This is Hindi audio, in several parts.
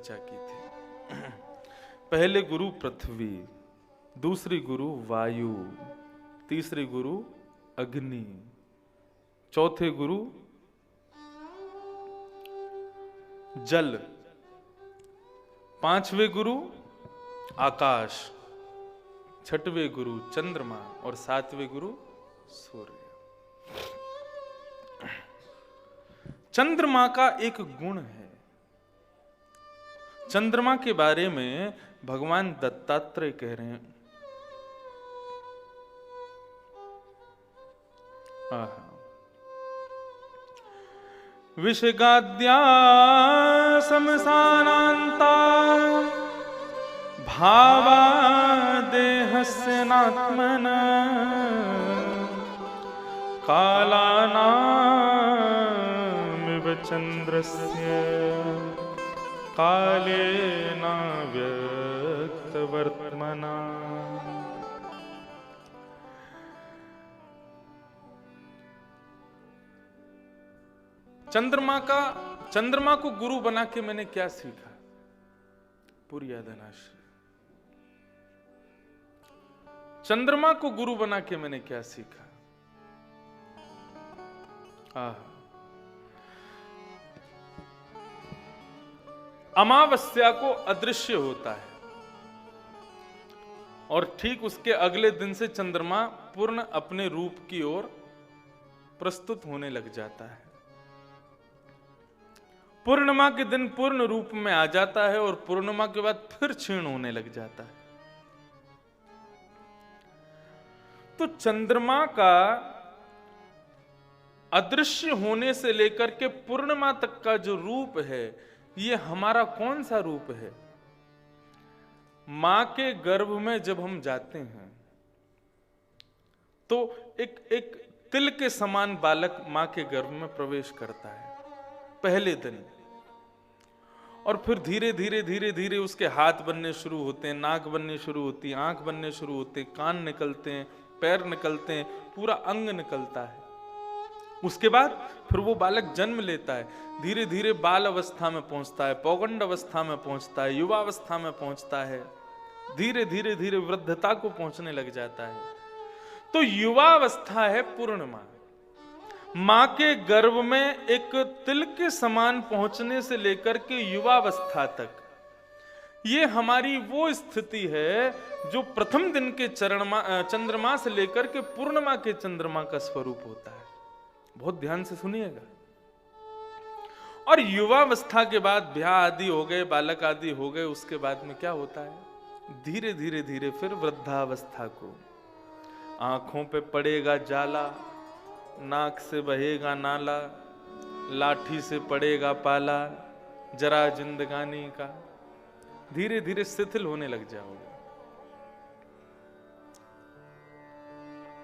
चर्चा की थी। पहले गुरु पृथ्वी, दूसरी गुरु वायु, तीसरी गुरु अग्नि, चौथे गुरु जल, पांचवें गुरु आकाश, छठवें गुरु चंद्रमा और सातवें गुरु सूर्य। चंद्रमा का एक गुण है, चंद्रमा के बारे में भगवान दत्तात्रेय कह रहे हैं, विषगाद्या शमशानान्ता भावा देहस्य नात्मना कालानामिव चन्द्रस्य कालेन व्यक्तवर्त्मना। चंद्रमा को गुरु बना के मैंने क्या सीखा? पूरी यादनाश्री। चंद्रमा को गुरु बना के मैंने क्या सीखा? अमावस्या को अदृश्य होता है और ठीक उसके अगले दिन से चंद्रमा पूर्ण अपने रूप की ओर प्रस्तुत होने लग जाता है। पूर्णिमा के दिन पूर्ण रूप में आ जाता है और पूर्णिमा के बाद फिर क्षीण होने लग जाता है। तो चंद्रमा का अदृश्य होने से लेकर के पूर्णिमा तक का जो रूप है, ये हमारा कौन सा रूप है? मां के गर्भ में जब हम जाते हैं तो एक तिल के समान बालक मां के गर्भ में प्रवेश करता है पहले दिन, और फिर धीरे धीरे धीरे धीरे उसके हाथ बनने शुरू होते हैं, नाक बनने शुरू होती है, आंख बनने शुरू होते हैं, कान निकलते हैं, पैर निकलते हैं, पूरा अंग निकलता है। उसके बाद फिर वो बालक जन्म लेता है, धीरे धीरे बाल अवस्था में पहुंचता है, पौगंड अवस्था में पहुंचता है, युवा अवस्था में पहुंचता है, धीरे धीरे धीरे वृद्धता को पहुंचने लग जाता है। तो युवा अवस्था है पूर्णिमा। मां के गर्भ में एक तिल के समान पहुंचने से लेकर के युवावस्था तक, ये हमारी वो स्थिति है जो प्रथम दिन के चंद्रमा से लेकर के पूर्णिमा के चंद्रमा का स्वरूप होता है। बहुत ध्यान से सुनिएगा। और युवावस्था के बाद ब्याह आदि हो गए, बालक आदि हो गए, उसके बाद में क्या होता है? धीरे धीरे धीरे फिर वृद्धावस्था को, आंखों पे पड़ेगा जाला, नाक से बहेगा नाला, लाठी से पड़ेगा पाला, जरा जिंदगानी का, धीरे धीरे शिथिल होने लग जाओगे।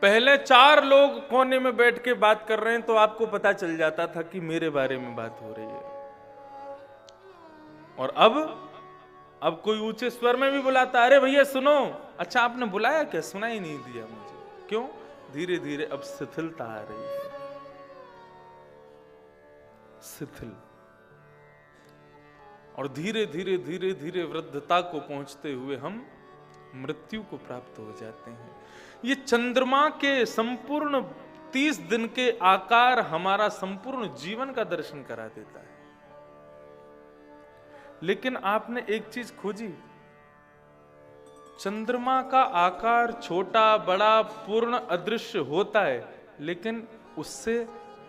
पहले 4 लोग कोने में बैठ के बात कर रहे हैं तो आपको पता चल जाता था कि मेरे बारे में बात हो रही है। और अब कोई ऊंचे स्वर में भी बुलाता, अरे भैया सुनो, अच्छा आपने बुलाया क्या? सुना ही नहीं दिया मुझे। क्यों? धीरे धीरे अब शिथिलता आ रही है, शिथिल। और धीरे धीरे धीरे धीरे वृद्धता को पहुंचते हुए हम मृत्यु को प्राप्त हो जाते हैं। ये चंद्रमा के संपूर्ण 30 दिन के आकार हमारा संपूर्ण जीवन का दर्शन करा देता है। लेकिन आपने एक चीज खोजी, चंद्रमा का आकार छोटा बड़ा पूर्ण अदृश्य होता है, लेकिन उससे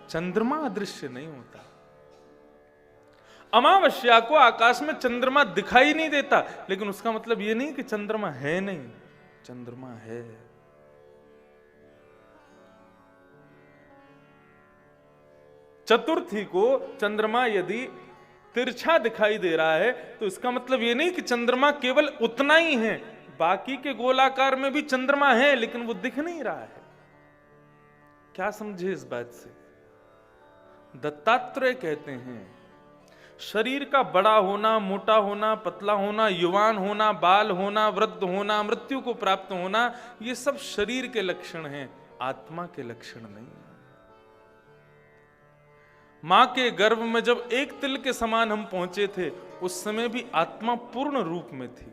चंद्रमा अदृश्य नहीं होता। अमावस्या को आकाश में चंद्रमा दिखाई नहीं देता, लेकिन उसका मतलब यह नहीं कि चंद्रमा है नहीं, चंद्रमा है। चतुर्थी को चंद्रमा यदि तिरछा दिखाई दे रहा है तो इसका मतलब यह नहीं कि चंद्रमा केवल उतना ही है, बाकी के गोलाकार में भी चंद्रमा है, लेकिन वो दिख नहीं रहा है। क्या समझे इस बात से? दत्तात्रेय कहते हैं शरीर का बड़ा होना, मोटा होना, पतला होना, युवान होना, बाल होना, वृद्ध होना, मृत्यु को प्राप्त होना, ये सब शरीर के लक्षण हैं, आत्मा के लक्षण नहीं है। मां के गर्भ में जब एक तिल के समान हम पहुंचे थे, उस समय भी आत्मा पूर्ण रूप में थी।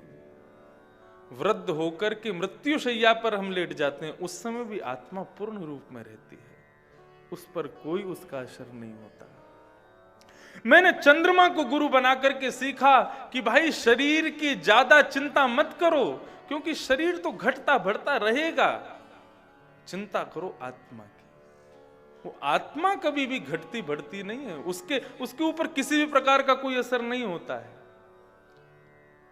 वृद्ध होकर के मृत्यु शैया पर हम लेट जाते हैं, उस समय भी आत्मा पूर्ण रूप में रहती है, उस पर कोई उसका असर नहीं होता। मैंने चंद्रमा को गुरु बना करके सीखा कि भाई शरीर की ज्यादा चिंता मत करो, क्योंकि शरीर तो घटता बढ़ता रहेगा, चिंता करो आत्मा की। वो आत्मा कभी भी घटती बढ़ती नहीं है, उसके ऊपर किसी भी प्रकार का कोई असर नहीं होता है।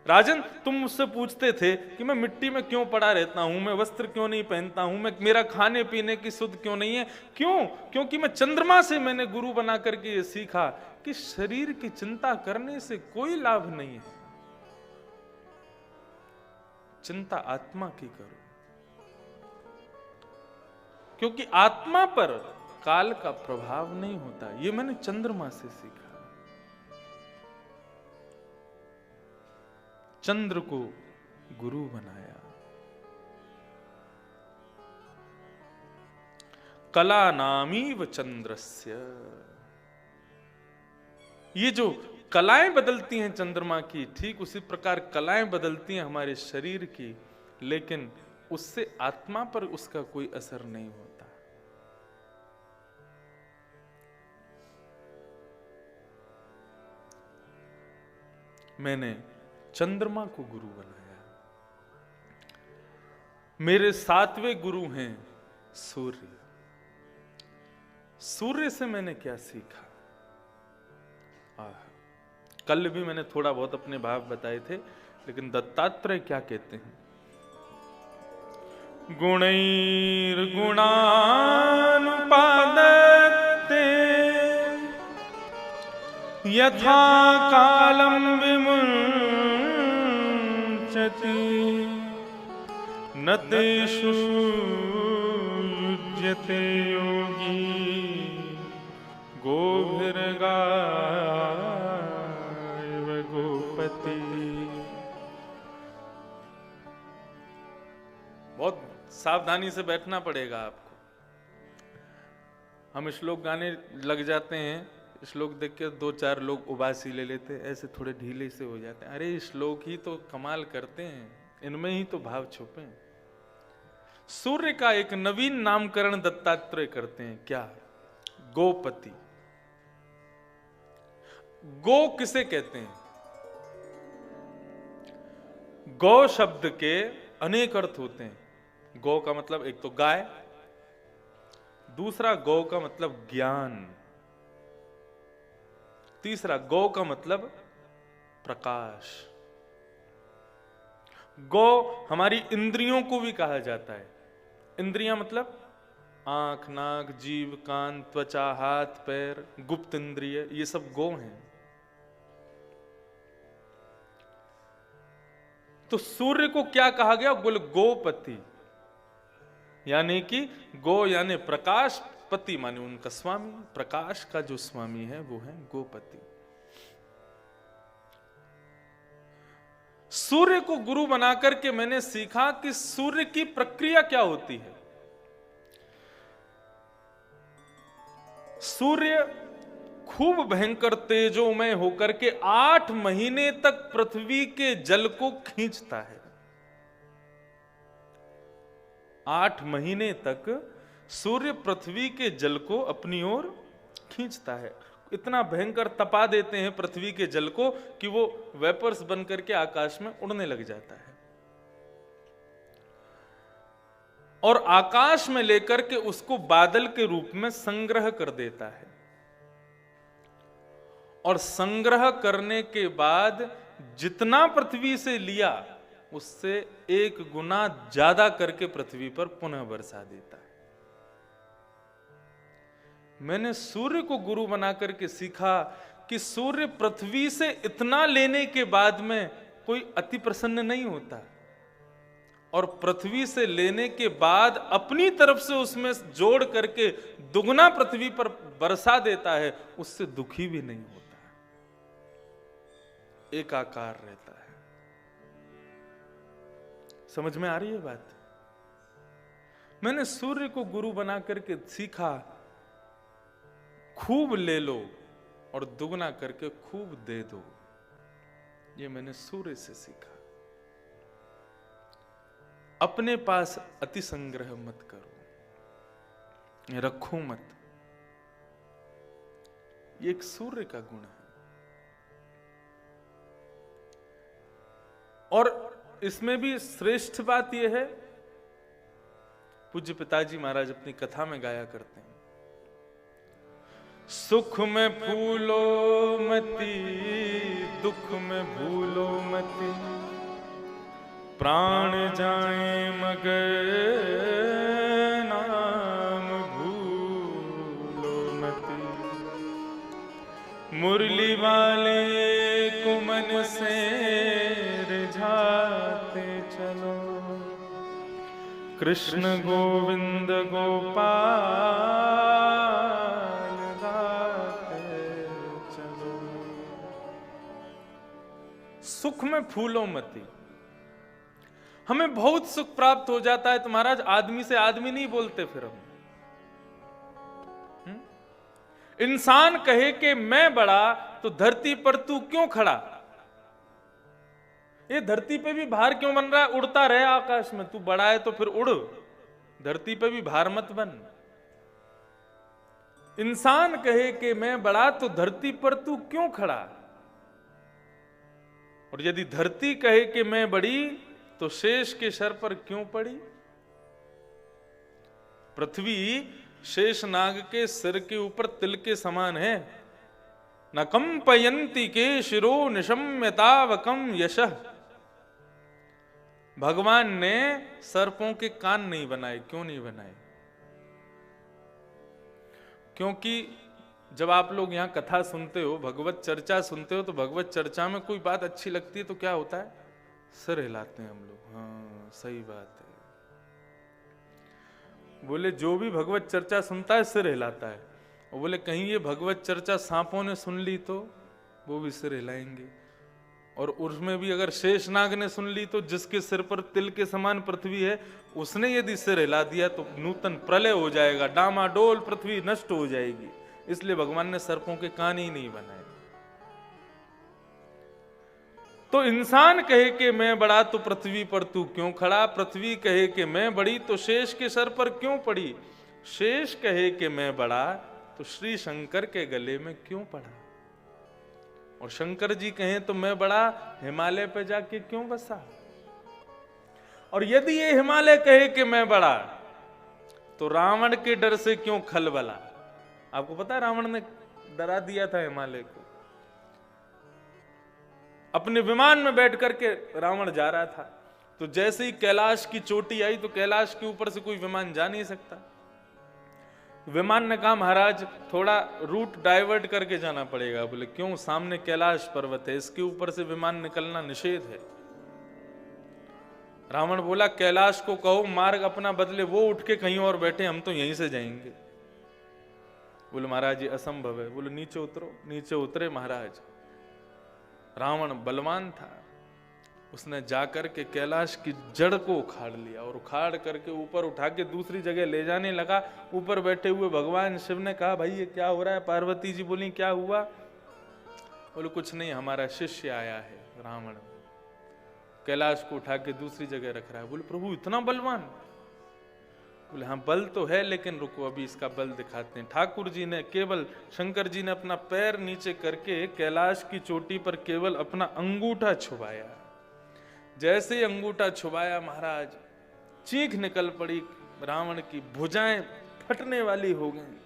राजन, तुम मुझसे पूछते थे कि मैं मिट्टी में क्यों पड़ा रहता हूं, मैं वस्त्र क्यों नहीं पहनता हूं, मेरा खाने पीने की शुद्ध क्यों नहीं है? क्यों? क्योंकि मैं चंद्रमा से मैंने गुरु बना करके ये सीखा कि शरीर की चिंता करने से कोई लाभ नहीं है, चिंता आत्मा की करो, क्योंकि आत्मा पर काल का प्रभाव नहीं होता। ये मैंने चंद्रमा से सीखा। चंद्र को गुरु बनाया। कला नामीव चंद्रस्य, ये जो कलाएं बदलती हैं चंद्रमा की, ठीक उसी प्रकार कलाएं बदलती हैं हमारे शरीर की, लेकिन उससे आत्मा पर उसका कोई असर नहीं होता। मैंने चंद्रमा को गुरु बनाया। मेरे 7वें गुरु हैं सूर्य। सूर्य से मैंने क्या सीखा? कल भी मैंने थोड़ा बहुत अपने भाव बताए थे, लेकिन दत्तात्रेय क्या कहते हैं? गुणैर्गुणानुपादत्ते यथा कालम विमुञ्चति न तेषु युज्यते योगी गोभिर्गायव गोपति। बहुत सावधानी से बैठना पड़ेगा आपको। हम श्लोक गाने लग जाते हैं, श्लोक देख के 2-4 लोग उबासी ले लेते हैं, ऐसे थोड़े ढीले से हो जाते हैं। अरे श्लोक ही तो कमाल करते हैं, इनमें ही तो भाव छुपे हैं। सूर्य का एक नवीन नामकरण दत्तात्रेय करते हैं। क्या? गोपति। गो किसे कहते हैं? गौ शब्द के अनेक अर्थ होते हैं। गौ का मतलब एक तो गाय, दूसरा गौ का मतलब ज्ञान, तीसरा गौ का मतलब प्रकाश। गौ हमारी इंद्रियों को भी कहा जाता है। इंद्रियां मतलब आंख, नाक, जीभ, कान, त्वचा, हाथ, पैर, गुप्त इंद्रिय, ये सब गौ हैं। तो सूर्य को क्या कहा गया? बोले गोपति, यानी कि गो यानी प्रकाश, पति माने उनका स्वामी, प्रकाश का जो स्वामी है वो है गोपति। सूर्य को गुरु बनाकर के मैंने सीखा कि सूर्य की प्रक्रिया क्या होती है। सूर्य खूब भयंकर तेजोमय होकर के 8 महीने तक पृथ्वी के जल को खींचता है। 8 महीने तक सूर्य पृथ्वी के जल को अपनी ओर खींचता है। इतना भयंकर तपा देते हैं पृथ्वी के जल को कि वो वेपर्स बनकर के आकाश में उड़ने लग जाता है, और आकाश में लेकर के उसको बादल के रूप में संग्रह कर देता है। और संग्रह करने के बाद जितना पृथ्वी से लिया उससे 1 गुना ज्यादा करके पृथ्वी पर पुनः बरसा देता है। मैंने सूर्य को गुरु बना करके सीखा कि सूर्य पृथ्वी से इतना लेने के बाद में कोई अति प्रसन्न नहीं होता, और पृथ्वी से लेने के बाद अपनी तरफ से उसमें जोड़ करके दुगना पृथ्वी पर बरसा देता है, उससे दुखी भी नहीं होता, एकाकार रहता है। समझ में आ रही है बात? मैंने सूर्य को गुरु बना करके सीखा, खूब ले लो, और दुगना करके खूब दे दो। ये मैंने सूर्य से सीखा। अपने पास अति संग्रह मत करो, रखो मत। ये एक सूर्य का गुण है। और इसमें भी श्रेष्ठ बात यह है, पूज्य पिताजी महाराज अपनी कथा में गाया करते हैं, सुख में फूलो मती, दुख में भूलो मती, प्राण जाए मगर नाम भूलो मती, मुरली वाले को मन से रिझाते चलो, कृष्ण गोविंद गोपाल गाते चलो। सुख में फूलो मती। हमें बहुत सुख प्राप्त हो जाता है तो महाराज आदमी से आदमी नहीं बोलते फिर हम। इंसान कहे कि मैं बड़ा तो धरती पर तू क्यों खड़ा। ये धरती पे भी भार क्यों बन रहा है, उड़ता रहे आकाश में। तू बड़ा है तो फिर उड़, धरती पे भी भार मत बन। इंसान कहे कि मैं बड़ा तो धरती पर तू क्यों खड़ा। और यदि धरती कहे कि मैं बड़ी तो शेष के सर पर क्यों पड़ी। पृथ्वी शेष नाग के सिर के ऊपर तिल के समान है। न कंपयंती के शिरो निशम्यतावकम यशः। भगवान ने सर्पों के कान नहीं बनाए। क्यों नहीं बनाए? क्योंकि जब आप लोग यहां कथा सुनते हो, भगवत चर्चा सुनते हो, तो भगवत चर्चा में कोई बात अच्छी लगती है तो क्या होता है, सिर हिलाते हैं हम लोग। हाँ सही बात है। बोले जो भी भगवत चर्चा सुनता है सिर हिलाता है। और बोले कहीं ये भगवत चर्चा सांपों ने सुन ली तो वो भी सिर हिलाएंगे। और उसमें भी अगर शेषनाग ने सुन ली तो जिसके सिर पर तिल के समान पृथ्वी है, उसने यदि सिर हिला दिया तो नूतन प्रलय हो जाएगा, डामाडोल पृथ्वी नष्ट हो जाएगी। इसलिए भगवान ने सर्पों के कान ही नहीं बनाए। तो इंसान कहे कि मैं बड़ा तो पृथ्वी पर तू क्यों खड़ा। पृथ्वी कहे कि मैं बड़ी तो शेष के सर पर क्यों पड़ी। शेष कहे कि मैं बड़ा तो श्री शंकर के गले में क्यों पड़ा। और शंकर जी कहें तो मैं बड़ा हिमालय पे जाके क्यों बसा। और यदि ये हिमालय कहे कि मैं बड़ा तो रावण के डर से क्यों खलबला। आपको पता है रावण ने डरा दिया था हिमालय को। अपने विमान में बैठ करके रावण जा रहा था, तो जैसे ही कैलाश की चोटी आई तो कैलाश के ऊपर से कोई विमान जा नहीं सकता। विमान ने कहा महाराज थोड़ा रूट डाइवर्ट करके जाना पड़ेगा। बोले क्यों? सामने कैलाश पर्वत है, इसके ऊपर से विमान निकलना निषेध है। रावण बोला कैलाश को कहो मार्ग अपना बदले, वो उठ के कहीं और बैठे, हम तो यहीं से जाएंगे। बोले महाराज ये असंभव है। बोले नीचे उतरो। नीचे उतरे महाराज। रावण बलवान था, उसने जाकर के कैलाश की जड़ को उखाड़ लिया और उखाड़ करके ऊपर उठा के दूसरी जगह ले जाने लगा। ऊपर बैठे हुए भगवान शिव ने कहा भाई ये क्या हो रहा है। पार्वती जी बोली क्या हुआ। बोले कुछ नहीं, हमारा शिष्य आया है। रावण कैलाश को उठा के दूसरी जगह रख रहा है। बोले प्रभु इतना बलवान। बोले हाँ बल तो है, लेकिन रुको अभी इसका बल दिखाते हैं। ठाकुर जी ने केवल, शंकर जी ने अपना पैर नीचे करके कैलाश की चोटी पर केवल अपना अंगूठा छुपाया। जैसे ही अंगूठा छुपाया महाराज चीख निकल पड़ी, रावण की भुजाएं फटने वाली हो गई।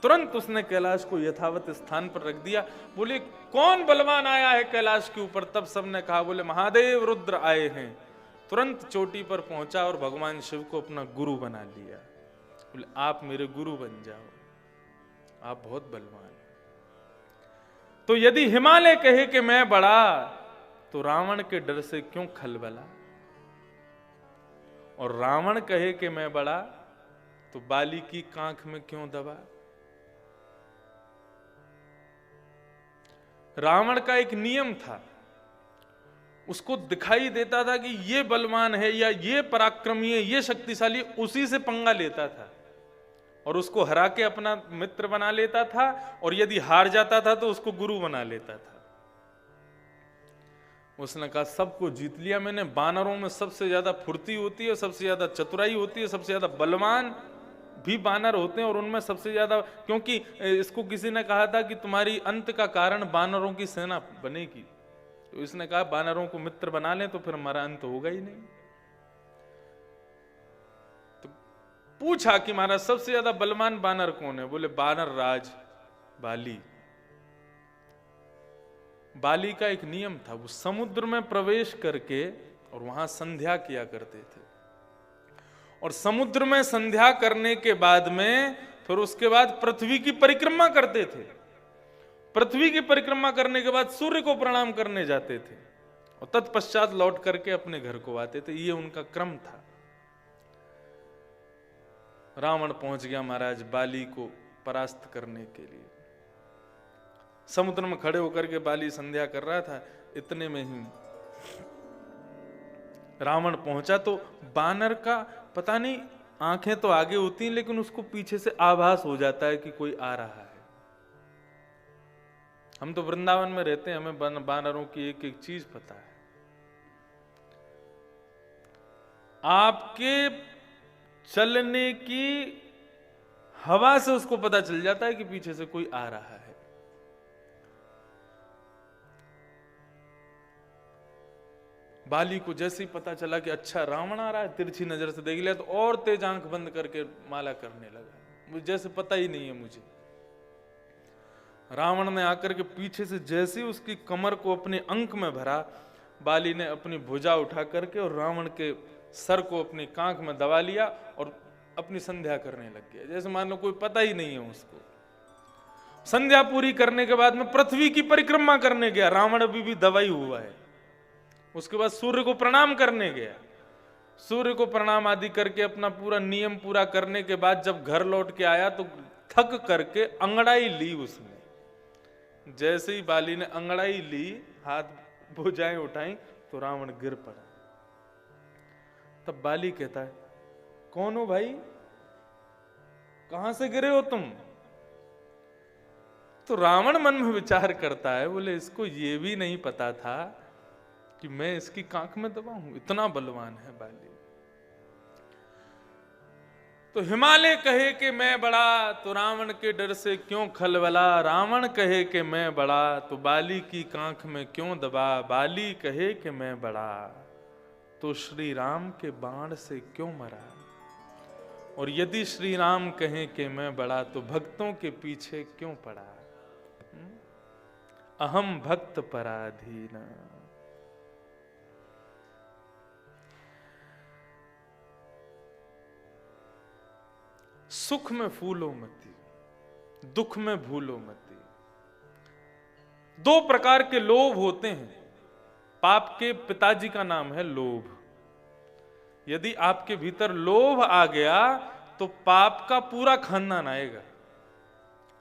तुरंत उसने कैलाश को यथावत स्थान पर रख दिया। बोले कौन बलवान आया है कैलाश के ऊपर। तब सबने कहा बोले महादेव रुद्र आए हैं। तुरंत चोटी पर पहुंचा और भगवान शिव को अपना गुरु बना लिया। बोले आप मेरे गुरु बन जाओ, आप बहुत बलवान। तो यदि हिमालय कहे कि मैं बड़ा तो रावण के डर से क्यों खलबला। और रावण कहे कि मैं बड़ा तो बाली की कांख में क्यों दबा। रावण का एक नियम था, उसको दिखाई देता था कि ये बलवान है या ये पराक्रमी है, ये शक्तिशाली, उसी से पंगा लेता था। और उसको हरा के अपना मित्र बना लेता था, और यदि हार जाता था तो उसको गुरु बना लेता था। उसने कहा सबको जीत लिया मैंने, बानरों में सबसे ज्यादा फुर्ती होती है, सबसे ज्यादा चतुराई होती है, सबसे ज्यादा बलवान भी बानर होते हैं, और उनमें सबसे ज्यादा, क्योंकि इसको किसी ने कहा था कि तुम्हारी अंत का कारण बानरों की सेना बनेगी, तो इसने कहा बानरों को मित्र बना लें तो फिर हमारा अंत होगा ही नहीं। तो पूछा कि महाराज सबसे ज्यादा बलवान बानर कौन है? बोले बानर राज बाली। बाली का एक नियम था, वो समुद्र में प्रवेश करके और वहां संध्या किया करते थे, और समुद्र में संध्या करने के बाद में फिर उसके बाद पृथ्वी की परिक्रमा करते थे। पृथ्वी की परिक्रमा करने के बाद सूर्य को प्रणाम करने जाते थे, और तत्पश्चात लौट करके अपने घर को आते थे। ये उनका क्रम था। रावण पहुंच गया महाराज बाली को परास्त करने के लिए। समुद्र में खड़े होकर के बाली संध्या कर रहा था, इतने में ही रावण पहुंचा। तो बानर का पता नहीं, आंखें तो आगे होती हैं लेकिन उसको पीछे से आभास हो जाता है कि कोई आ रहा है। हम तो वृंदावन में रहते हैं, हमें बानरों की एक एक चीज पता है। आपके चलने की हवा से उसको पता चल जाता है कि पीछे से कोई आ रहा है। बाली को जैसे ही पता चला कि अच्छा रावण आ रहा है, तिरछी नजर से देख लिया, तो और तेज आंख बंद करके माला करने लगा, मुझे जैसे पता ही नहीं है मुझे। रावण ने आकर के पीछे से जैसे ही उसकी कमर को अपने अंक में भरा, बाली ने अपनी भुजा उठा करके और रावण के सर को अपनी कांख में दबा लिया और अपनी संध्या करने लग गया, जैसे मान लो कोई पता ही नहीं है उसको। संध्या पूरी करने के बाद में पृथ्वी की परिक्रमा करने गया, रावण अभी भी दबाई हुआ है। उसके बाद सूर्य को प्रणाम करने गया, सूर्य को प्रणाम आदि करके अपना पूरा नियम पूरा करने के बाद जब घर लौट के आया तो थक करके अंगड़ाई ली उसने। जैसे ही बाली ने अंगड़ाई ली, हाथ भुजाएं उठाई, तो रावण गिर पड़ा। तब बाली कहता है कौन हो भाई, कहां से गिरे हो तुम? तो रावण मन में विचार करता है, बोले इसको ये भी नहीं पता था कि मैं इसकी कांख में दबा हूं, इतना बलवान है बाली। तो हिमालय कहे कि मैं बड़ा, तो रावण के डर से क्यों खलबला। रावण कहे कि मैं बड़ा, तो बाली की कांख में क्यों दबा। बाली कहे कि मैं बड़ा, तो श्री राम के बाण से क्यों मरा। और यदि श्री राम कहें कि मैं बड़ा, तो भक्तों के पीछे क्यों पड़ा। अहम भक्त पराधीन। सुख में फूलो मती, दुख में भूलो मती। दो प्रकार के लोभ होते हैं। पाप के पिताजी का नाम है लोभ। यदि आपके भीतर लोभ आ गया तो पाप का पूरा खानदान आएगा,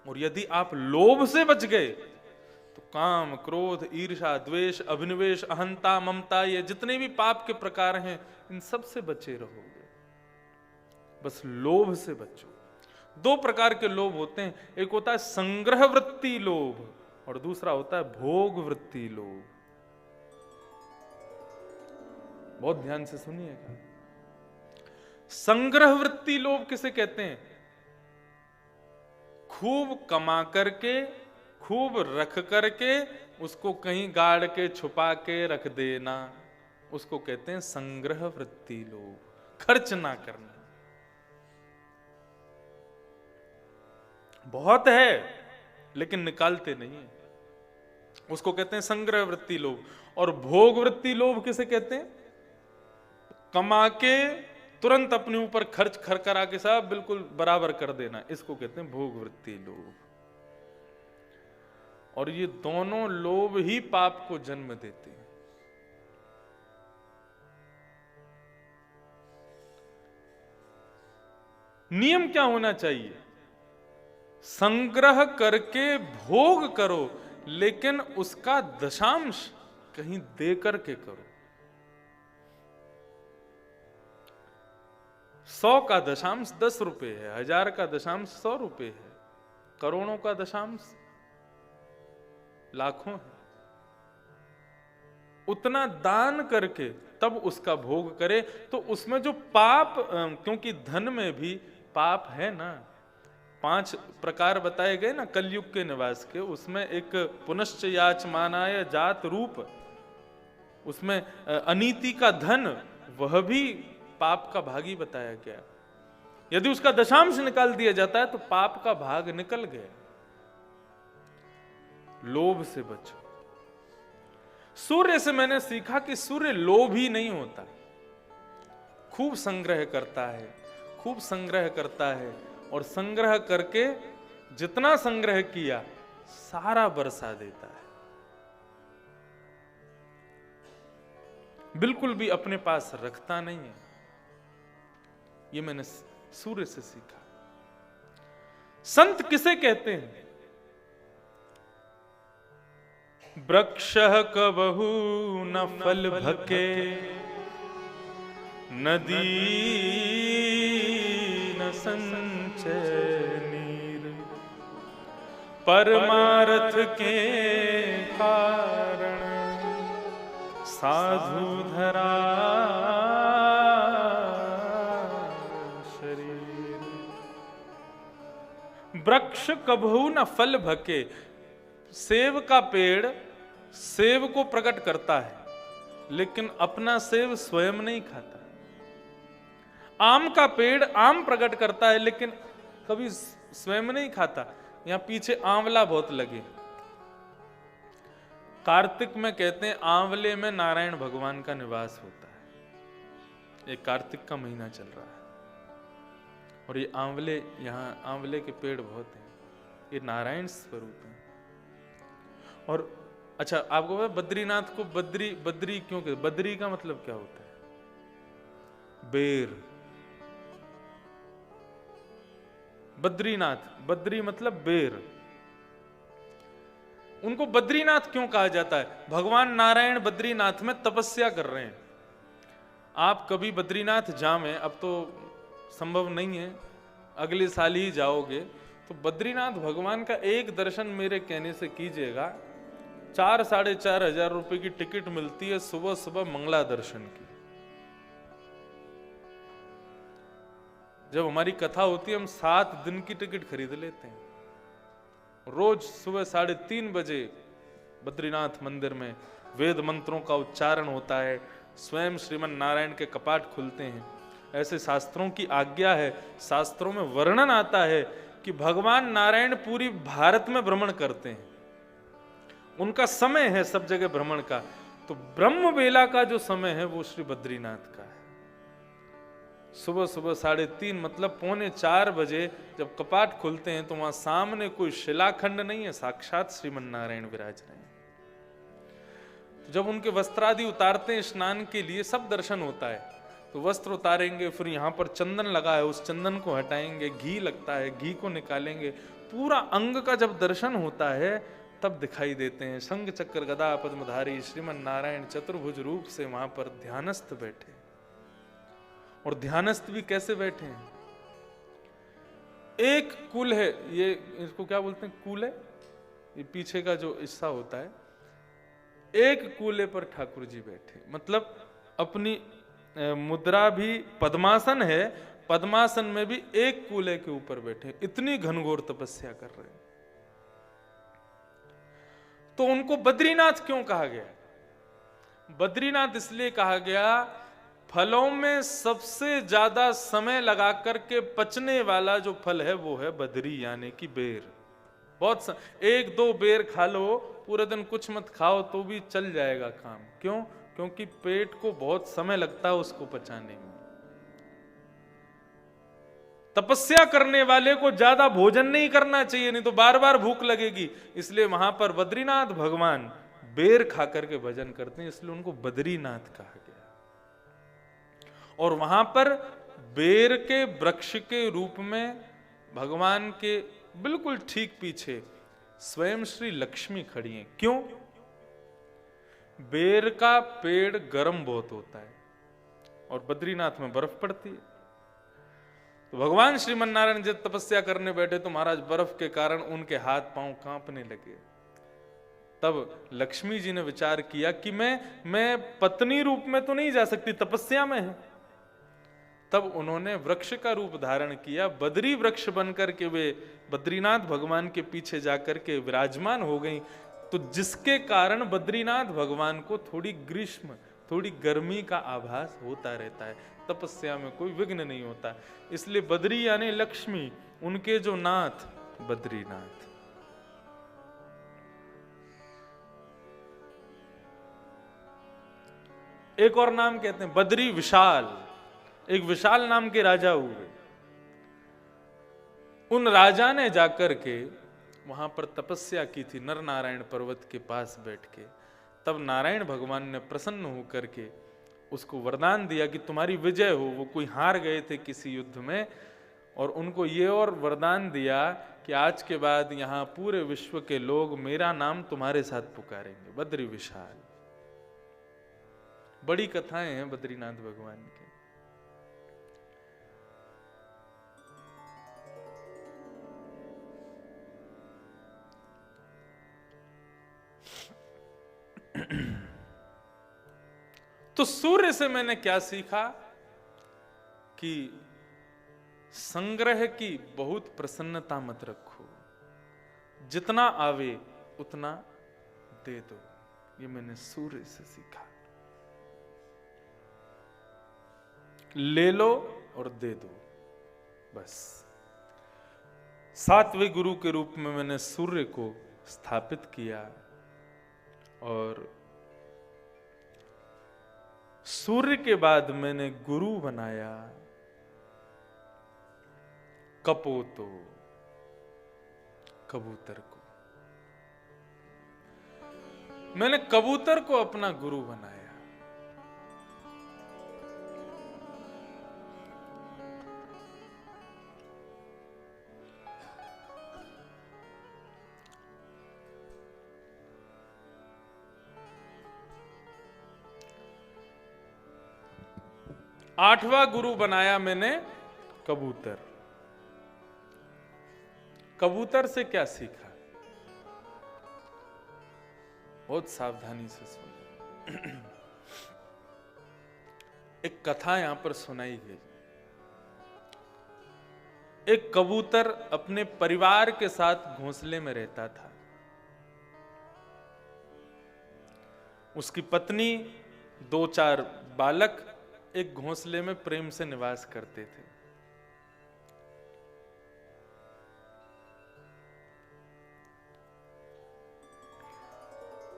और यदि आप लोभ से बच गए तो काम, क्रोध, ईर्ष्या, द्वेष, अभिनिवेश, अहंता, ममता, ये जितने भी पाप के प्रकार हैं, इन सब से बचे रहोगे। बस लोभ से बचो। दो प्रकार के लोभ होते हैं, एक होता है संग्रह वृत्ति लोभ, और दूसरा होता है भोग वृत्ति लोभ। बहुत ध्यान से सुनिएगा। संग्रह वृत्ति लोभ किसे कहते हैं? खूब कमा करके, खूब रख करके, उसको कहीं गाड़ के छुपा के रख देना, उसको कहते हैं संग्रह वृत्ति लोभ। खर्च ना करना। बहुत है लेकिन निकालते नहीं है, उसको कहते हैं संग्रह वृत्ति लोभ। और भोग वृत्ति लोभ किसे कहते हैं? कमा के तुरंत अपने ऊपर खर्च करा के सब बिल्कुल बराबर कर देना, इसको कहते हैं भोग वृत्ति लोभ। और ये दोनों लोभ ही पाप को जन्म देते हैं। नियम क्या होना चाहिए? संग्रह करके भोग करो, लेकिन उसका दशांश कहीं दे करके करो। 100 का दशांश 10 रुपए है, 1000 का दशांश 100 रुपए है, करोड़ों का दशांश लाखों है। उतना दान करके तब उसका भोग करे, तो उसमें जो पाप, क्योंकि धन में भी पाप है ना, 5 प्रकार बताए गए ना कलयुग के निवास के, उसमें एक पुनश्च याचमानाय जात रूप, उसमें अनीति का धन, वह भी पाप का भागी बताया गया। यदि उसका दशांश निकाल दिया जाता है तो पाप का भाग निकल गया। लोभ से बचो। सूर्य से मैंने सीखा कि सूर्य लोभी नहीं होता, खूब संग्रह करता है, खूब संग्रह करता है, और संग्रह करके जितना संग्रह किया सारा बरसा देता है, बिल्कुल भी अपने पास रखता नहीं है। ये मैंने सूर्य से सीखा। संत किसे कहते हैं? वृक्षः कबहू न फल भके, नदी न संचय नीर, परमार्थ के कारण साधु धरा शरीर। वृक्ष कबहू न फल भके, सेब का पेड़ सेब को प्रकट करता है, लेकिन अपना सेब स्वयं नहीं खाता। आम का पेड़ आम प्रकट करता है, लेकिन कभी स्वयं नहीं खाता। यहां पीछे आंवला बहुत लगे। कार्तिक में कहते हैं आंवले में नारायण भगवान का निवास होता है। ये कार्तिक का महीना चल रहा है और ये आंवले, यहां आंवले के पेड़ बहुत हैं, ये नारायण स्वरूप हैं। और अच्छा, आपको पता बद्रीनाथ को बद्री क्यों कहते? बद्री का मतलब क्या होता है? बेर। बद्रीनाथ, बद्री मतलब बेर। उनको बद्रीनाथ क्यों कहा जाता है? भगवान नारायण बद्रीनाथ में तपस्या कर रहे हैं। आप कभी बद्रीनाथ जावें, अब तो संभव नहीं है, अगले साल ही जाओगे, तो बद्रीनाथ भगवान का एक दर्शन मेरे कहने से कीजिएगा। 4-4.5 हजार रुपए की टिकट मिलती है सुबह सुबह मंगला दर्शन की। जब हमारी कथा होती है हम 7 दिन की टिकट खरीद लेते हैं। रोज सुबह 3:30 बजे बद्रीनाथ मंदिर में वेद मंत्रों का उच्चारण होता है, स्वयं श्रीमन नारायण के कपाट खुलते हैं। ऐसे शास्त्रों की आज्ञा है, शास्त्रों में वर्णन आता है कि भगवान नारायण पूरी भारत में भ्रमण करते हैं, उनका समय है सब जगह भ्रमण का। तो ब्रह्म बेला का जो समय है वो श्री बद्रीनाथ का है। सुबह सुबह 3:30 मतलब 3:45 बजे जब कपाट खुलते हैं तो वहां सामने कोई शिलाखंड नहीं है, साक्षात श्रीमन नारायण विराज रहे हैं। जब उनके वस्त्रादि उतारते हैं स्नान के लिए, सब दर्शन होता है, तो वस्त्र उतारेंगे, फिर यहाँ पर चंदन लगा है, उस चंदन को हटाएंगे, घी लगता है, घी को निकालेंगे, पूरा अंग का जब दर्शन होता है तब दिखाई देते हैं शंख चक्र गदा पद्मधारी श्रीमन नारायण चतुर्भुज रूप से वहां पर ध्यानस्थ बैठे। और ध्यानस्थ भी कैसे बैठे हैं? एक कुल है, ये इसको क्या बोलते हैं, कूल है, ये पीछे का जो हिस्सा होता है, एक कूले पर ठाकुर जी बैठे, मतलब अपनी मुद्रा भी पद्मासन है, पद्मासन में भी एक कूले के ऊपर बैठे, इतनी घनघोर तपस्या कर रहे हैं। तो उनको बद्रीनाथ क्यों कहा गया? बद्रीनाथ इसलिए कहा गया, फलों में सबसे ज्यादा समय लगा करके पचने वाला जो फल है वो है बद्री, यानी कि बेर। बहुत 1-2 बेर खा लो, पूरे दिन कुछ मत खाओ तो भी चल जाएगा काम। क्यों? क्योंकि पेट को बहुत समय लगता है उसको पचाने में। तपस्या करने वाले को ज्यादा भोजन नहीं करना चाहिए, नहीं तो बार बार भूख लगेगी। इसलिए वहां पर बद्रीनाथ भगवान बेर खा करके भजन करते हैं, इसलिए उनको बद्रीनाथ कहा गया। और वहां पर बेर के वृक्ष के रूप में भगवान के बिल्कुल ठीक पीछे स्वयं श्री लक्ष्मी खड़ी हैं। क्यों? बेर का पेड़ गर्म बहुत होता है और बद्रीनाथ में बर्फ पड़ती है, तो भगवान श्रीमन नारायण जब तपस्या करने बैठे तो महाराज बर्फ के कारण उनके हाथ पांव कांपने लगे। तब लक्ष्मी जी ने विचार किया कि मैं पत्नी रूप में तो नहीं जा सकती, तपस्या में है। तब उन्होंने वृक्ष का रूप धारण किया, बद्री वृक्ष बनकर के वे बद्रीनाथ भगवान के पीछे जाकर के विराजमान हो गई। तो जिसके कारण बद्रीनाथ भगवान को थोड़ी ग्रीष्म, थोड़ी गर्मी का आभास होता रहता है, तपस्या में कोई विघ्न नहीं होता। इसलिए बद्री यानी लक्ष्मी, उनके जो नाथ बद्रीनाथ। एक और नाम कहते हैं बद्री विशाल, एक विशाल नाम के राजा हुए। उन राजा ने जाकर के वहां पर तपस्या की थी नर नारायण पर्वत के पास बैठ के। तब नारायण भगवान ने प्रसन्न होकर के उसको वरदान दिया कि तुम्हारी विजय हो। वो कोई हार गए थे किसी युद्ध में, और उनको ये और वरदान दिया कि आज के बाद यहां पूरे विश्व के लोग मेरा नाम तुम्हारे साथ पुकारेंगे, बद्री विशाल। बड़ी कथाएं हैं बद्रीनाथ भगवान की। तो सूर्य से मैंने क्या सीखा कि संग्रह की बहुत प्रसन्नता मत रखो, जितना आवे उतना दे दो। ये मैंने सूर्य से सीखा। ले लो और दे दो, बस। सातवें गुरु के रूप में मैंने सूर्य को स्थापित किया, और सूर्य के बाद मैंने गुरु बनाया कपोतो, कबूतर को। मैंने कबूतर को अपना गुरु बनाया। आठवां गुरु बनाया मैंने कबूतर। कबूतर से क्या सीखा? बहुत सावधानी से सुनो। एक कथा यहां पर सुनाई गई। एक कबूतर अपने परिवार के साथ घोंसले में रहता था। उसकी पत्नी, 2-4 बालक एक घोंसले में प्रेम से निवास करते थे।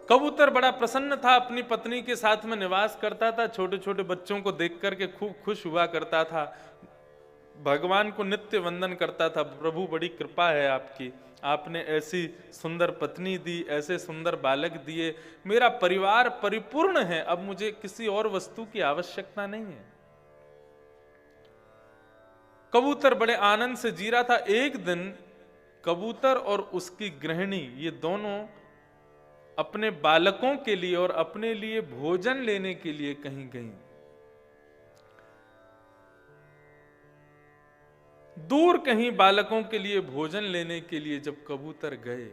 कबूतर बड़ा प्रसन्न था, अपनी पत्नी के साथ में निवास करता था, छोटे छोटे बच्चों को देख करके खूब खुश हुआ करता था, भगवान को नित्य वंदन करता था। प्रभु बड़ी कृपा है आपकी, आपने ऐसी सुंदर पत्नी दी, ऐसे सुंदर बालक दिए, मेरा परिवार परिपूर्ण है, अब मुझे किसी और वस्तु की आवश्यकता नहीं है। कबूतर बड़े आनंद से जी रहा था। एक दिन कबूतर और उसकी गृहिणी, ये दोनों अपने बालकों के लिए और अपने लिए भोजन लेने के लिए कहीं गईं। दूर कहीं बालकों के लिए भोजन लेने के लिए जब कबूतर गए,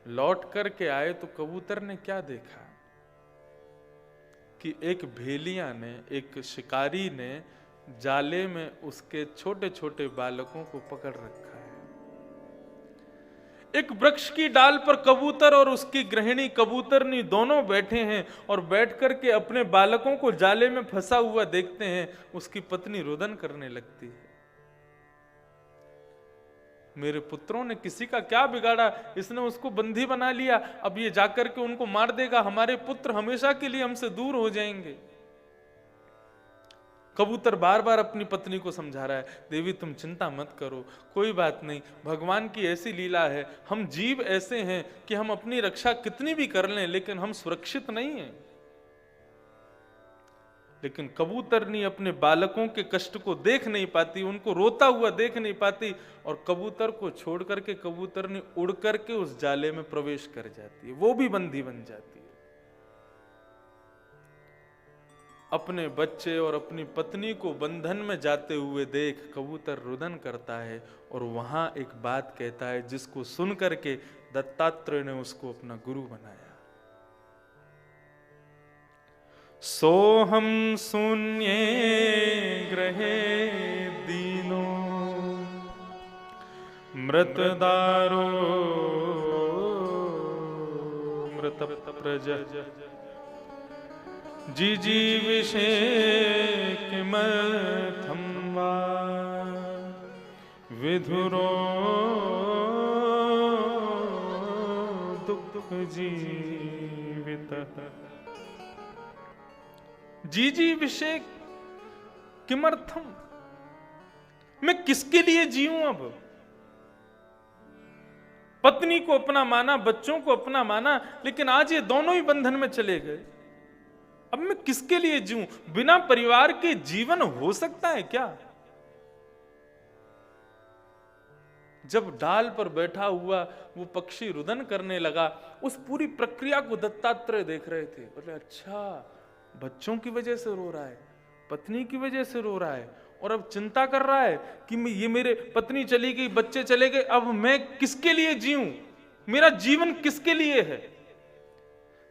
लौट करके आए तो कबूतर ने क्या देखा कि एक भेलिया ने, एक शिकारी ने जाले में उसके छोटे छोटे बालकों को पकड़ रखा है। एक वृक्ष की डाल पर कबूतर और उसकी गृहिणी कबूतरनी दोनों बैठे हैं और बैठ करके अपने बालकों को जाले में फंसा हुआ देखते हैं। उसकी पत्नी रुदन करने लगती है, मेरे पुत्रों ने किसी का क्या बिगाड़ा, इसने उसको बंदी बना लिया, अब ये जाकर के उनको मार देगा, हमारे पुत्र हमेशा के लिए हमसे दूर हो जाएंगे। कबूतर बार बार अपनी पत्नी को समझा रहा है, देवी तुम चिंता मत करो, कोई बात नहीं, भगवान की ऐसी लीला है, हम जीव ऐसे हैं कि हम अपनी रक्षा कितनी भी कर लें लेकिन हम सुरक्षित नहीं हैं। लेकिन कबूतरनी अपने बालकों के कष्ट को देख नहीं पाती, उनको रोता हुआ देख नहीं पाती, और कबूतर को छोड़ करके कबूतरनी उड़ करके उस जाले में प्रवेश कर जाती है, वो भी बंदी बन जाती है। अपने बच्चे और अपनी पत्नी को बंधन में जाते हुए देख कबूतर रुदन करता है और वहां एक बात कहता है जिसको सुन करके दत्तात्रेय ने उसको अपना गुरु बनाया। सोहम शून्ये ग्रहे दीनो मृतदारो मृत प्रज जिजीविषे किमर्थं वा विधुरो दुःख जीवितः। जीजीविषे किमर्थम, मैं किसके लिए जीऊं? अब पत्नी को अपना माना, बच्चों को अपना माना, लेकिन आज ये दोनों ही बंधन में चले गए। अब मैं किसके लिए जीऊं? बिना परिवार के जीवन हो सकता है क्या? जब डाल पर बैठा हुआ वो पक्षी रुदन करने लगा, उस पूरी प्रक्रिया को दत्तात्रेय देख रहे थे। बोले अच्छा, बच्चों की वजह से रो रहा है, पत्नी की वजह से रो रहा है, और अब चिंता कर रहा है कि ये मेरे पत्नी चली गई, बच्चे चले गए, अब मैं किसके लिए जीऊं? मेरा जीवन किसके लिए है?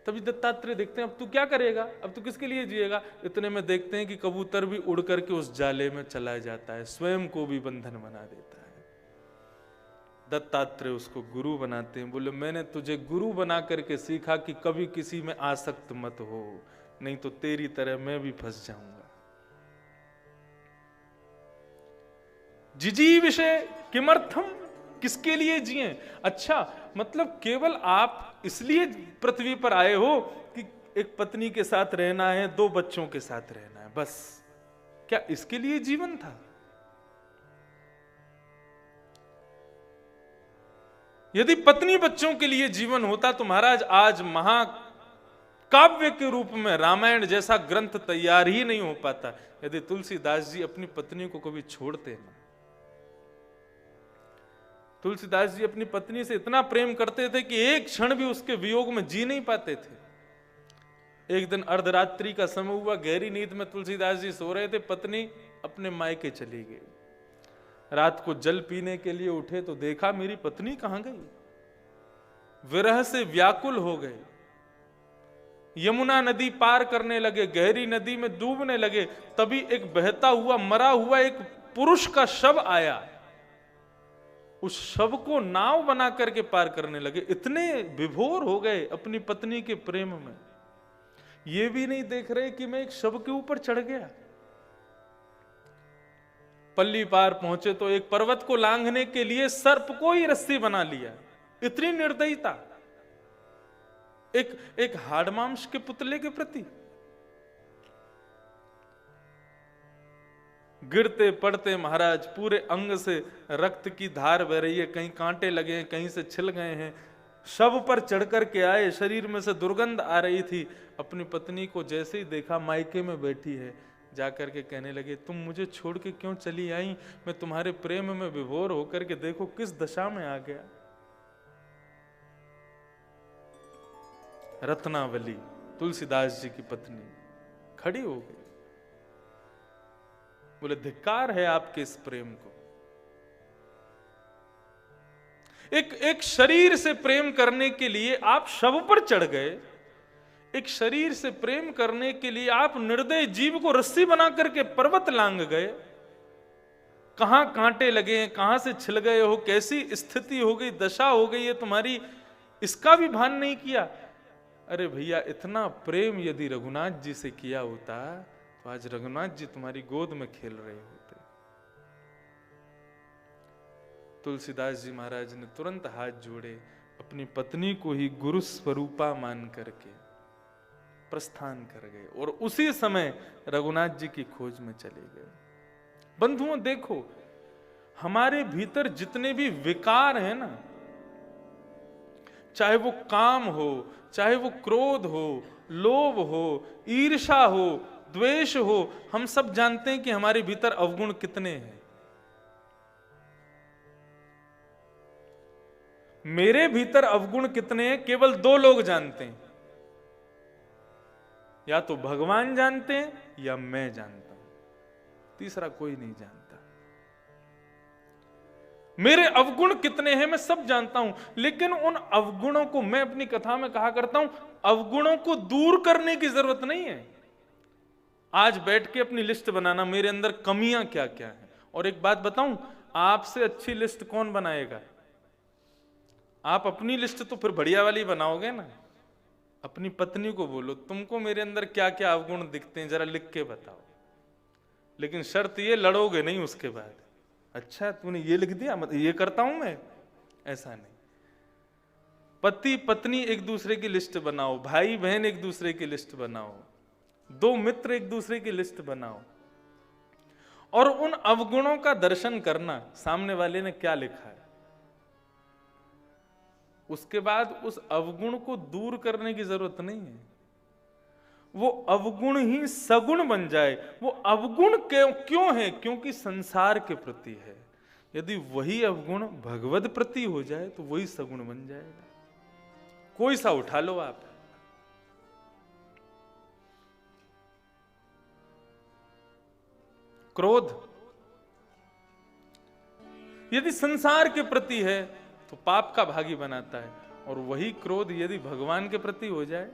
तभी दत्तात्रेय देखते हैं अब तू क्या करेगा, अब तू किसके लिए जिएगा? इतने में देखते हैं कि कबूतर भी उड़ करके उस जाले में चला जाता है, स्वयं को भी बंधन बना देता है। दत्तात्रेय उसको गुरु बनाते हैं। बोले मैंने तुझे गुरु बना करके सीखा कि कभी किसी में आसक्त मत हो, नहीं तो तेरी तरह मैं भी फंस जाऊंगा। जिजी विषय किमर्थम, किसके लिए जिए? अच्छा, मतलब केवल आप इसलिए पृथ्वी पर आए हो कि एक पत्नी के साथ रहना है, 2 बच्चों के साथ रहना है, बस? क्या इसके लिए जीवन था? यदि पत्नी बच्चों के लिए जीवन होता तो महाराज आज महाकाव्य के रूप में रामायण जैसा ग्रंथ तैयार ही नहीं हो पाता यदि तुलसीदास जी अपनी पत्नी को कभी छोड़ते ना। तुलसीदास जी अपनी पत्नी से इतना प्रेम करते थे कि एक क्षण भी उसके वियोग में जी नहीं पाते थे। एक दिन अर्धरात्रि का समय हुआ, गहरी नींद में तुलसीदास जी सो रहे थे, पत्नी अपने मायके चली गई। रात को जल पीने के लिए उठे तो देखा मेरी पत्नी कहां गई। विरह से व्याकुल हो गए, यमुना नदी पार करने लगे, गहरी नदी में डूबने लगे। तभी एक बहता हुआ मरा हुआ एक पुरुष का शव आया, उस शव को नाव बना करके पार करने लगे। इतने विभोर हो गए अपनी पत्नी के प्रेम में, ये भी नहीं देख रहे कि मैं एक शव के ऊपर चढ़ गया। पल्ली पार पहुंचे तो एक पर्वत को लांघने के लिए सर्प को ही रस्सी बना लिया। इतनी निर्दयता एक हाड़ मांस के पुतले के प्रति। गिरते पड़ते महाराज पूरे अंग से रक्त की धार बह रही है, कहीं कांटे लगे हैं, कहीं से छिल गए हैं। शव पर चढ़कर के आए, शरीर में से दुर्गंध आ रही थी। अपनी पत्नी को जैसे ही देखा मायके में बैठी है, जाकर के कहने लगे तुम मुझे छोड़ के क्यों चली आई? मैं तुम्हारे प्रेम में विभोर होकर के देखो किस दशा में आ गया। रत्नावली तुलसीदास जी की पत्नी खड़ी हो गई, बोले धिक्कार है आपके इस प्रेम को। एक शरीर से प्रेम करने के लिए आप शव पर चढ़ गए, एक शरीर से प्रेम करने के लिए आप निर्दय जीव को रस्सी बना करके पर्वत लांग गए। कहां कांटे लगे, कहां से छिल गए हो, कैसी स्थिति हो गई, दशा हो गई है तुम्हारी, इसका भी भान नहीं किया। अरे भैया, इतना प्रेम यदि रघुनाथ जी से किया होता तो आज रघुनाथ जी तुम्हारी गोद में खेल रहे होते। तुलसीदास जी महाराज ने तुरंत हाथ जोड़े, अपनी पत्नी को ही गुरु स्वरूपा मान करके प्रस्थान कर गए और उसी समय रघुनाथ जी की खोज में चले गए। बंधुओं देखो, हमारे भीतर जितने भी विकार हैं ना, चाहे वो काम हो, चाहे वो क्रोध हो, लोभ हो, ईर्ष्या हो, द्वेष हो, हम सब जानते हैं कि हमारे भीतर अवगुण कितने हैं। मेरे भीतर अवगुण कितने हैं केवल 2 लोग जानते हैं, या तो भगवान जानते हैं या मैं जानता हूं, तीसरा कोई नहीं जानता। मेरे अवगुण कितने हैं मैं सब जानता हूं, लेकिन उन अवगुणों को, मैं अपनी कथा में कहा करता हूं, अवगुणों को दूर करने की जरूरत नहीं है। आज बैठ के अपनी लिस्ट बनाना, मेरे अंदर कमियां क्या क्या हैं। और एक बात बताऊं, आपसे अच्छी लिस्ट कौन बनाएगा? आप अपनी लिस्ट तो फिर बढ़िया वाली बनाओगे ना। अपनी पत्नी को बोलो, तुमको मेरे अंदर क्या क्या अवगुण दिखते हैं जरा लिख के बताओ। लेकिन शर्त ये, लड़ोगे नहीं उसके बाद। अच्छा तूने ये लिख दिया, मतलब ये करता हूं मैं, ऐसा नहीं। पति पत्नी एक दूसरे की लिस्ट बनाओ, भाई बहन एक दूसरे की लिस्ट बनाओ, दो मित्र एक दूसरे की लिस्ट बनाओ, और उन अवगुणों का दर्शन करना, सामने वाले ने क्या लिखा है। उसके बाद उस अवगुण को दूर करने की जरूरत नहीं है, वो अवगुण ही सगुण बन जाए। वो अवगुण क्यों है? क्योंकि संसार के प्रति है। यदि वही अवगुण भगवद प्रति हो जाए तो वही सगुण बन जाएगा। कोई सा उठा लो आप। क्रोध यदि संसार के प्रति है तो पाप का भागी बनाता है, और वही क्रोध यदि भगवान के प्रति हो जाए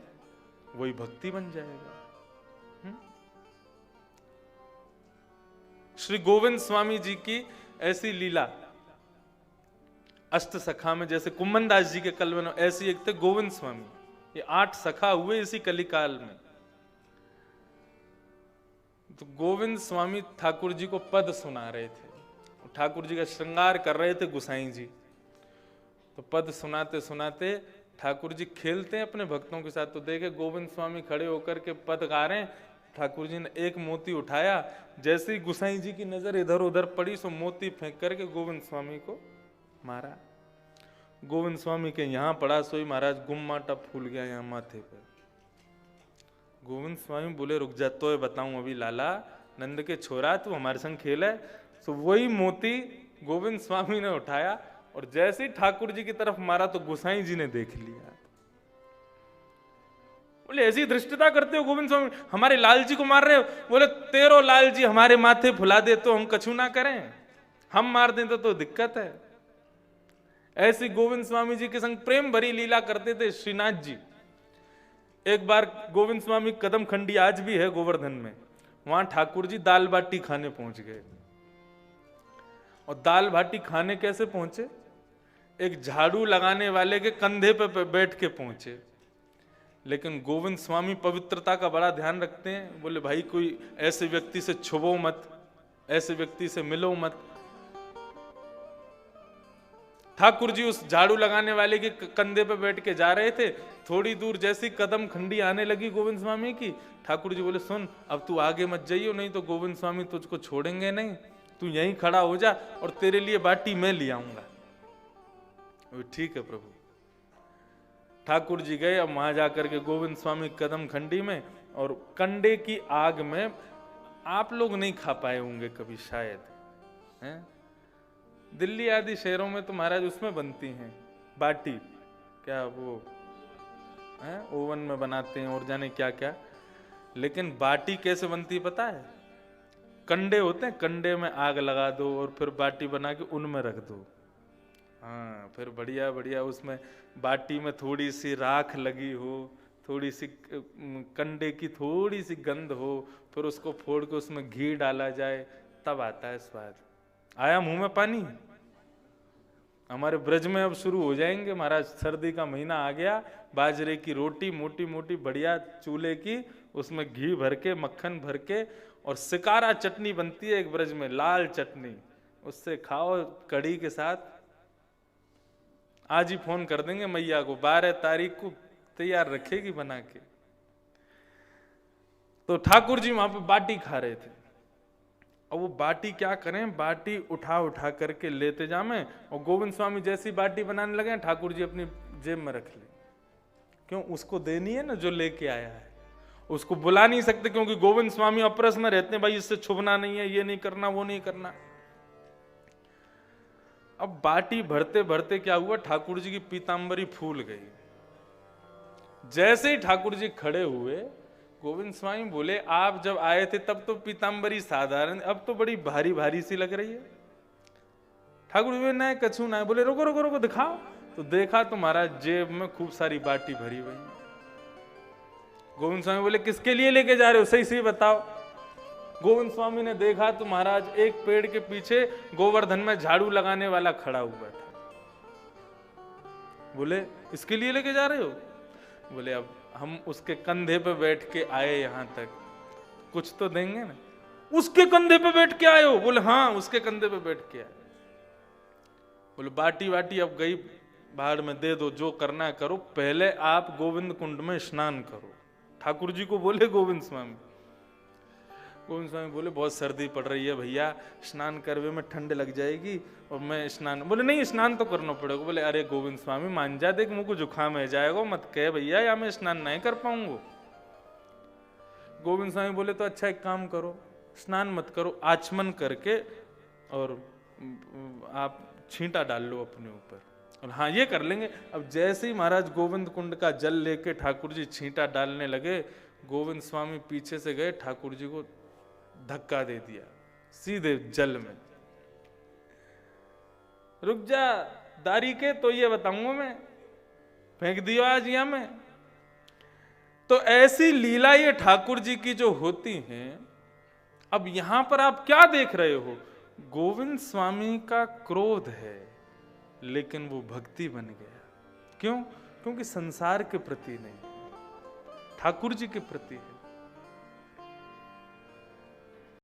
वही भक्ति बन जाएगा। श्री गोविंद स्वामी जी की ऐसी लीला अष्ट सखा में, जैसे कुम्मन दास जी के कल में ऐसी एक थे गोविंद स्वामी, ये 8 सखा हुए इसी कलिकाल में। तो गोविंद स्वामी ठाकुर जी को पद सुना रहे थे, ठाकुर जी का श्रृंगार कर रहे थे गोसाई जी। तो पद सुनाते सुनाते ठाकुर जी खेलते हैं अपने भक्तों के साथ, तो देखे गोविंद स्वामी खड़े होकर के पद गा रहे हैं। ठाकुर जी ने एक मोती उठाया, जैसे ही गोसाई जी की नजर इधर उधर पड़ी, सो मोती फेंक करके गोविंद स्वामी को मारा। गोविंद स्वामी के यहां पड़ा, सोई महाराज गुम्माटा फूल गया यहां माथे पर। गोविंद स्वामी बोले रुक जा, तो बताऊं अभी लाला, नंद के छोरा तू हमारे संग खेल है। तो वही मोती गोविंद स्वामी ने उठाया और जैसे ही ठाकुर जी की तरफ मारा तो गोसाई जी ने देख लिया। बोले ऐसी धृष्टता करते हो गोविंद स्वामी, हमारे लाल जी को मार रहे हो। बोले तेरो लाल जी हमारे माथे फुला दे तो हम कछु ना करें, हम मार दें तो दिक्कत है। ऐसी गोविंद स्वामी जी के संग प्रेम भरी लीला करते थे श्रीनाथ जी। एक बार गोविंद स्वामी कदम खंडी आज भी है गोवर्धन में, वहां ठाकुर जी दाल बाटी खाने पहुंच गए। और दाल बाटी खाने कैसे पहुंचे? एक झाड़ू लगाने वाले के कंधे पे बैठ के पहुंचे। लेकिन गोविंद स्वामी पवित्रता का बड़ा ध्यान रखते हैं। बोले भाई कोई ऐसे व्यक्ति से छुबो मत, ऐसे व्यक्ति से मिलो मत। ठाकुर जी उस झाड़ू लगाने वाले के कंधे पे बैठ के जा रहे थे। थोड़ी दूर जैसी कदम खंडी आने लगी गोविंद स्वामी की, ठाकुर जी बोले सुन अब तू आगे मत जाइयो, नहीं तो गोविंद स्वामी तुझको छोड़ेंगे नहीं, तू यहीं खड़ा हो जा और तेरे लिए बाटी मैं ले आऊंगा। ठीक है प्रभु। ठाकुर जी गए, अब वहां जाकर के गोविंद स्वामी कदम खंडी में, और कंडे की आग में, आप लोग नहीं खा पाए होंगे कभी शायद, हैं? दिल्ली आदि शहरों में तो महाराज उसमें बनती हैं बाटी, क्या वो है ओवन में बनाते हैं और जाने क्या क्या। लेकिन बाटी कैसे बनती है पता है? कंडे होते हैं, कंडे में आग लगा दो और फिर बाटी बना के उनमें रख दो। हाँ, फिर बढ़िया बढ़िया उसमें बाटी में थोड़ी सी राख लगी हो, थोड़ी सी कंडे की थोड़ी सी गंध हो, फिर उसको फोड़ के उसमें घी डाला जाए, तब आता है स्वाद। आया मुंह में पानी? हमारे ब्रज में अब शुरू हो जाएंगे महाराज, सर्दी का महीना आ गया, बाजरे की रोटी मोटी मोटी बढ़िया चूल्हे की, उसमें घी भर के मक्खन भर के, और सिकारा चटनी बनती है एक ब्रज में, लाल चटनी, उससे खाओ कढ़ी के साथ। आज ही फोन कर देंगे मैया को, 12 तारीख को तैयार रखेगी बना के। तो ठाकुर जी वहां पे बाटी खा रहे थे, और वो बाटी क्या करें, बाटी उठा उठा करके लेते जामे, और गोविंद स्वामी जैसी बाटी बनाने लगे ठाकुर जी अपनी जेब में रख ले। क्यों? उसको देनी है ना जो लेके आया है, उसको बुला नहीं सकते क्योंकि गोविंद स्वामी अपरस में रहते हैं, भाई इससे छुपना नहीं है, ये नहीं करना वो नहीं करना। अब बाटी भरते भरते क्या हुआ, ठाकुर जी की पीतांबरी फूल गई। जैसे ही ठाकुर जी खड़े हुए गोविंद स्वामी बोले आप जब आए थे तब तो पीताम्बरी साधारण, अब तो बड़ी भारी भारी सी लग रही है। ठाकुर जी नए कछू ना, बोले रुको रुको रुको दिखाओ। तो देखा तो महाराज जेब में खूब सारी बाटी भरी हुई। गोविंद स्वामी बोले किसके लिए लेके जा रहे हो, सही सही बताओ। गोविंद स्वामी ने देखा तो महाराज एक पेड़ के पीछे गोवर्धन में झाड़ू लगाने वाला खड़ा हुआ था। बोले इसके लिए लेके जा रहे हो? बोले अब हम उसके कंधे पे बैठ के आए यहां तक, कुछ तो देंगे ना। उसके कंधे पे बैठ के आए हो? बोले हाँ उसके कंधे पे बैठ के आए। बोले बाटी वाटी अब गई बाहर में, दे दो, जो करना है करो, पहले आप गोविंद कुंड में स्नान करो। ठाकुर जी को बोले गोविंद स्वामी। गोविंद स्वामी बोले बहुत सर्दी पड़ रही है भैया, स्नान करवे में ठंड लग जाएगी और मैं स्नान, बोले नहीं स्नान तो करना पड़ेगा। बोले अरे गोविंद स्वामी मान जा, देख मुझको जुकाम है जाएगा, मत कह भैया या मैं स्नान नहीं कर पाऊंगा। गोविंद स्वामी बोले तो अच्छा एक काम करो, स्नान मत करो, आचमन करके और आप छींटा डाल लो अपने ऊपर। और हाँ ये कर लेंगे। अब जैसे ही महाराज गोविंद कुंड का जल लेके ठाकुर जी छींटा डालने लगे, गोविंद स्वामी पीछे से गए, ठाकुर जी को धक्का दे दिया सीधे जल में। रुक जा दारी के, तो ये बताऊंगा मैं, फेंक दियो आज यहां में। तो ऐसी लीला ये ठाकुर जी की जो होती हैं। अब यहां पर आप क्या देख रहे हो? गोविंद स्वामी का क्रोध है लेकिन वो भक्ति बन गया। क्यों? क्योंकि संसार के प्रति नहीं, ठाकुर जी के प्रति है।